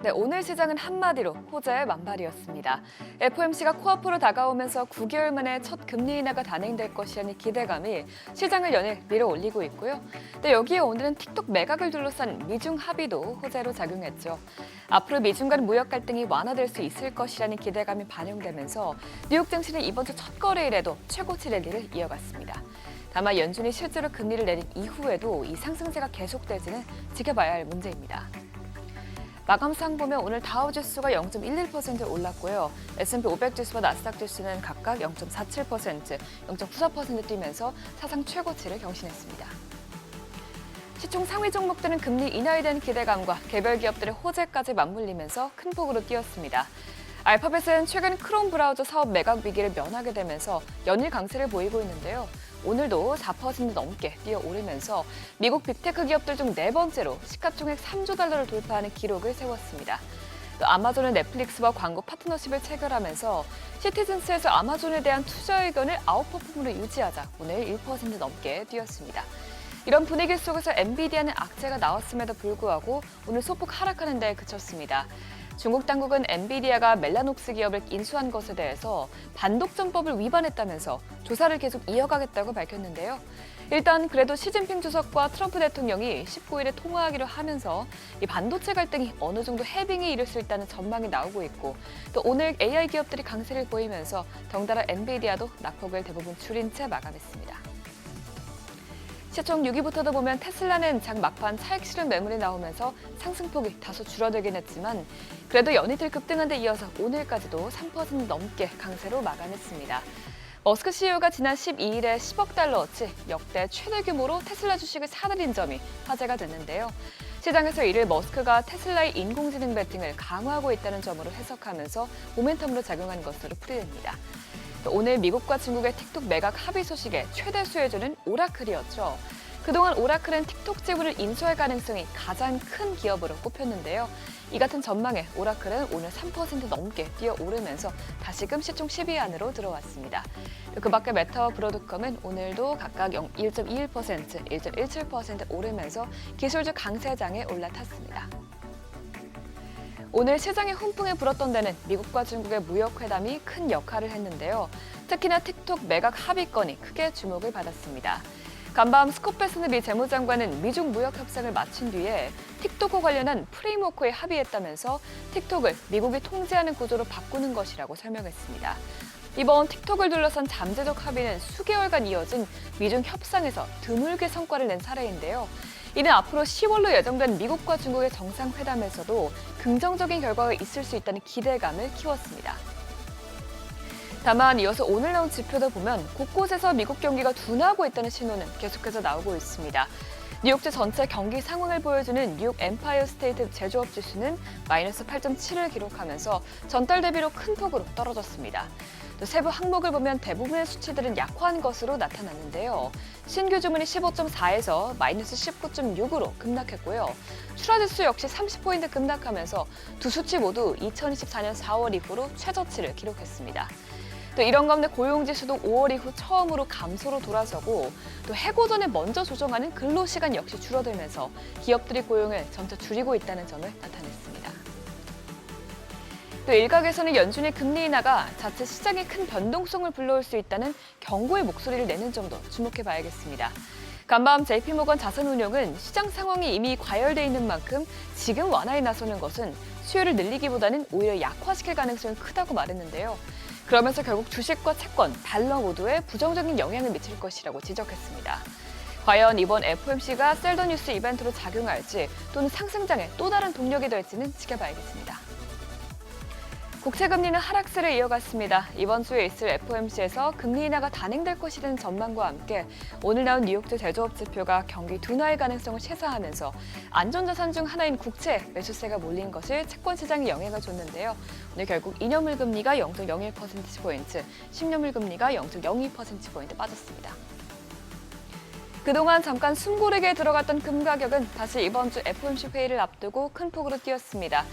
네, 오늘 시장은 한마디로 호재의 만발이었습니다. FOMC가 코앞으로 다가오면서 9개월 만에 첫 금리 인하가 단행될 것이라는 기대감이 시장을 연일 밀어올리고 있고요. 네, 여기에 오늘은 틱톡 매각을 둘러싼 미중 합의도 호재로 작용했죠. 앞으로 미중 간 무역 갈등이 완화될 수 있을 것이라는 기대감이 반영되면서 뉴욕 증시는 이번 주 첫 거래일에도 최고치 랠리를 이어갔습니다. 다만 연준이 실제로 금리를 내린 이후에도 이 상승세가 계속될지는 지켜봐야 할 문제입니다. 마감상 보면 오늘 다우지수가 0.11% 올랐고요. S&P 500 지수와 나스닥 지수는 각각 0.47%, 0.94% 뛰면서 사상 최고치를 경신했습니다. 시총 상위 종목들은 금리 인하에 대한 기대감과 개별 기업들의 호재까지 맞물리면서 큰 폭으로 뛰었습니다. 알파벳은 최근 크롬 브라우저 사업 매각 위기를 면하게 되면서 연일 강세를 보이고 있는데요. 오늘도 4% 넘게 뛰어오르면서 미국 빅테크 기업들 중 네 번째로 시가총액 3조 달러를 돌파하는 기록을 세웠습니다. 또 아마존은 넷플릭스와 광고 파트너십을 체결하면서 시티즌스에서 아마존에 대한 투자 의견을 아웃퍼폼으로 유지하자 오늘 1% 넘게 뛰었습니다. 이런 분위기 속에서 엔비디아는 악재가 나왔음에도 불구하고 오늘 소폭 하락하는 데 그쳤습니다. 중국 당국은 엔비디아가 멜라녹스 기업을 인수한 것에 대해서 반독점법을 위반했다면서 조사를 계속 이어가겠다고 밝혔는데요. 일단 그래도 시진핑 주석과 트럼프 대통령이 19일에 통화하기로 하면서 이 반도체 갈등이 어느 정도 해빙에 이를 수 있다는 전망이 나오고 있고 또 오늘 AI 기업들이 강세를 보이면서 덩달아 엔비디아도 낙폭을 대부분 줄인 채 마감했습니다. 시총 6위부터도 보면 테슬라는 장 막판 차익 실현 매물이 나오면서 상승폭이 다소 줄어들긴 했지만 그래도 연이틀 급등한 데 이어서 오늘까지도 3% 넘게 강세로 마감했습니다. 머스크 CEO가 지난 12일에 10억 달러어치 역대 최대 규모로 테슬라 주식을 사들인 점이 화제가 됐는데요. 시장에서 이를 머스크가 테슬라의 인공지능 베팅을 강화하고 있다는 점으로 해석하면서 모멘텀으로 작용한 것으로 풀이됩니다. 오늘 미국과 중국의 틱톡 매각 합의 소식에 최대 수혜주는 오라클이었죠. 그동안 오라클은 틱톡 지분을 인수할 가능성이 가장 큰 기업으로 꼽혔는데요. 이 같은 전망에 오라클은 오늘 3% 넘게 뛰어오르면서 다시금 시총 10위 안으로 들어왔습니다. 그 밖에 메타와 브로드컴은 오늘도 각각 1.21%, 1.17% 오르면서 기술주 강세장에 올라탔습니다. 오늘 시장의 훈풍에 불었던 데는 미국과 중국의 무역 회담이 큰 역할을 했는데요. 특히나 틱톡 매각 합의건이 크게 주목을 받았습니다. 간밤 스콧 베스너 미 재무장관은 미중 무역 협상을 마친 뒤에 틱톡과 관련한 프레임워크에 합의했다면서 틱톡을 미국이 통제하는 구조로 바꾸는 것이라고 설명했습니다. 이번 틱톡을 둘러싼 잠재적 합의는 수개월간 이어진 미중 협상에서 드물게 성과를 낸 사례인데요. 이는 앞으로 10월로 예정된 미국과 중국의 정상회담에서도 긍정적인 결과가 있을 수 있다는 기대감을 키웠습니다. 다만 이어서 오늘 나온 지표도 보면 곳곳에서 미국 경기가 둔화하고 있다는 신호는 계속해서 나오고 있습니다. 뉴욕주 전체 경기 상황을 보여주는 뉴욕 엠파이어 스테이트 제조업 지수는 마이너스 8.7을 기록하면서 전달 대비로 큰 폭으로 떨어졌습니다. 또 세부 항목을 보면 대부분의 수치들은 약화한 것으로 나타났는데요. 신규 주문이 15.4에서 마이너스 19.6으로 급락했고요. 출하지수 역시 30포인트 급락하면서 두 수치 모두 2024년 4월 이후로 최저치를 기록했습니다. 또 이런 가운데 고용지수도 5월 이후 처음으로 감소로 돌아서고 또 해고 전에 먼저 조정하는 근로시간 역시 줄어들면서 기업들이 고용을 점차 줄이고 있다는 점을 나타냈습니다. 또 일각에서는 연준의 금리 인하가 자체 시장에 큰 변동성을 불러올 수 있다는 경고의 목소리를 내는 점도 주목해봐야겠습니다. 간밤 JP모건 자산운용은 시장 상황이 이미 과열돼 있는 만큼 지금 완화에 나서는 것은 수요를 늘리기보다는 오히려 약화시킬 가능성이 크다고 말했는데요. 그러면서 결국 주식과 채권, 달러 모두에 부정적인 영향을 미칠 것이라고 지적했습니다. 과연 이번 FOMC가 셀더 뉴스 이벤트로 작용할지 또는 상승장의 또 다른 동력이 될지는 지켜봐야겠습니다. 국채금리는 하락세를 이어갔습니다. 이번 주에 있을 FOMC에서 금리 인하가 단행될 것이라는 전망과 함께 오늘 나온 뉴욕주 제조업 지표가 경기 둔화의 가능성을 시사하면서 안전자산 중 하나인 국채 매수세가 몰린 것이 채권 시장에 영향을 줬는데요. 오늘 결국 2년물 금리가 0.01%포인트, 10년물 금리가 0.02%포인트 빠졌습니다. 그동안 잠깐 숨고르게 들어갔던 금 가격은 다시 이번 주 FOMC 회의를 앞두고 큰 폭으로 뛰었습니다.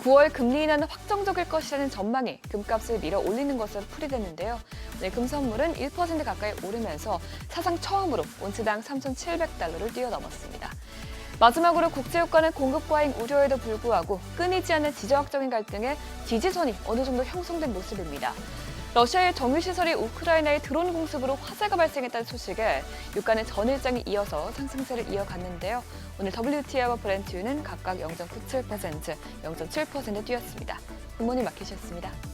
9월 금리 인하는 확정적일 것이라는 전망이 금값을 밀어 올리는 것으로 풀이됐는데요. 오늘 금 선물은 1% 가까이 오르면서 사상 처음으로 온스당 3,700달러를 뛰어넘었습니다. 마지막으로 국제유가는 공급 과잉 우려에도 불구하고 끊이지 않는 지정학적인 갈등에 지지선이 어느 정도 형성된 모습입니다. 러시아의 정유시설이 우크라이나의 드론 공습으로 화재가 발생했다는 소식에 유가는 전일장에 이어서 상승세를 이어갔는데요. 오늘 WTI와 브렌트유는 각각 0.97%, 0.7% 뛰었습니다. 굿모닝 마켓이었습니다.